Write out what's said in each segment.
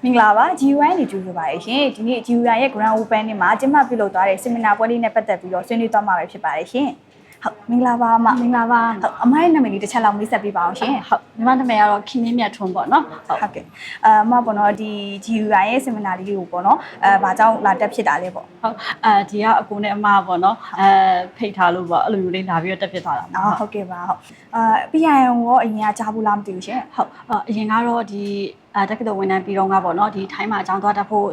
မင်္ဂလာပါ GUI နေကြိုဆိုပါရရှင်ဒီနေ့ GUI ရဲ့ Grand Open နေ့မှာကျင်းပပြုလုပ်သွားတဲ့ Seminar ပွဲလေးနဲ့ပတ်သက်ပြီးတော့ဆွေးနွေးသွားမှာပဲဖြစ်ပါတယ်ရှင်ဟုတ်မင်္ဂလာပါအမမင်္ဂလာပါဟုတ်အမရဲ့နာမည်လေးတစ်ချက်လောက်မိတ်ဆက်ပေးပါအောင်ရှင်ဟုတ်ညီမနာမည်ကတော့ခင်မင်းမြတ်ထွန်းပေါ့နော်ဟုတ်ကဲ့အမပေါ့နော်ဒီ GUI ရဲ့ Seminar လေးကိုပေါ့နော်ဘာကြောင့်လာတက်ဖြစ်တာလဲပေါ့ဟုတ်ဒီကအကိုနဲ့အမပေါ့နော်ဖိတ်ထားလို့ပေါ့အဲ့လိုမျိုးလေးလာပြီးတော့တက်ဖြစ်သွားတာဟုတ်ကဲ့ပါဟုတ်PIM ရောအရင်ကကြားဘူးလားမသိဘူးရှင်ဟုတ်အရင်ကတော့ဒီတက္ကသိုလ်ဝန်ထမ်းပြီးတော့ကပေါ့နော်ဒီထိုင်းမှာအကြောင်းသွားတတ်ဖို့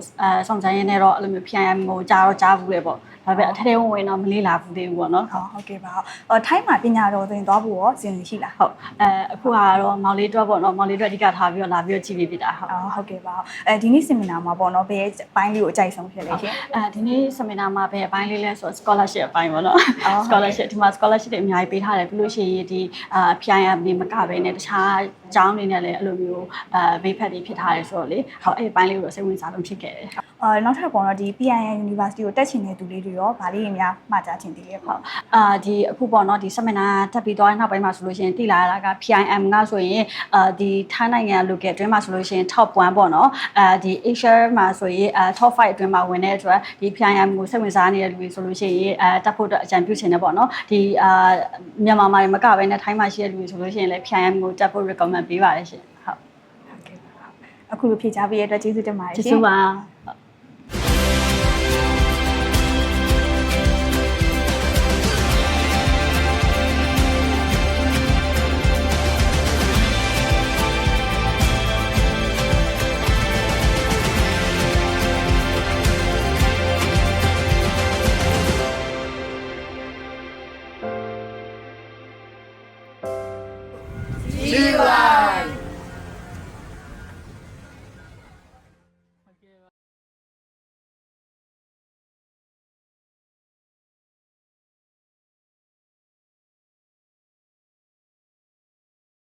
စုံစမ်းရင်းနဲ့တော့အဲ့လိုမျိုး PIM ကိုကြားဘူးလေပေါ့ဒါပေမဲ့အထက်ထဲဝင်တော့မလေးလာဘူးသေးဘူးပေါ့နော်ဟုတ်ကဲ့ပါထိုင်းမှာပညာတော်သင်သွားဖို့ရောစဉ်းရှိလားဟုတ်အခုကတော့မောင်လေးအတွက်ပေါ့နော်မောင်လေးအတွက်အဓိကထားပြီးတော့လာပြီးတော့ကြည့်ပေးတာဟုတ်ကဲ့ပါဒီနေ့ Seminar မှာပေါ့နော်ဘယ်ပိုင်းလေးကိုအကြိုက်ဆုံးဖြစ်လဲရှင်ဒီနေ့ Seminar မှာဘယ်အပိုင်းလေးလဲဆိုတော့ scholarship အပိုင်းပေါ့နော် scholarship ဒီမှာ scholarship တွေအများကြီးပေးထားတယ်ပြီးလို့ရှိရင်ဒီ PIM နေမကပဲနဲ့တခြားအကြောင်းတွေနဲ့လည်းအဲ့လိုမျိုးဘေးဖက်တွေဖြစ်ထားတယ်ဆိုတော့လေဟုတ်အဲ့အပိုင်းလေးကိုစိတ်ဝင်စားဆုံးဖြစ်ခဲ့တယ်နောက်ထပ်ပေါ့နော်ဒီ PIM University ကိုတက်ချင်တဲ့သူလေးတွေရောဗာလေးတွေများမှာကြားချင်သေးရဲ့ပေါ့ဒီအခုပေါ့နော်ဒီ seminar တက်ပြီးသွားတဲ့နောက်ပိုင်းမှာဆိုလို့ရှိရင်တည်လာတာက PIM ကဆိုရင်ဒီထိုင်းနိုင်ငံ local အတွင်းမှာဆိုလို့ရှိရင် top 1ပေါ့နော်ဒီ Asia မှာဆိုရင်top 5အတွင်းမှာဝင်တဲ့အတွက်ဒီ PIM ကိုစိတ်ဝင်စားနေတဲ့လူတွေဆိုလို့ရှိရင်တက်ဖို့အတွက်အကြံပြုချင်တယ်ပေါ့နော်ဒီမြန်မာမှာမကဘဲနဲ့ထိုင်းမှာရှိတဲ့လူတွေဆိုလို့ရှိရင်လည်း PIM ကိုတက်ဖို့ recommend ပေးပါတယ်ရှင်ဟုတ်ဟုတ်ကဲ့ပါအခုလိုဖြေချပေးရတဲ့အတွက်ကျေးဇူးတင်ပါတယ်ရှင်ကျေးဇူးပါ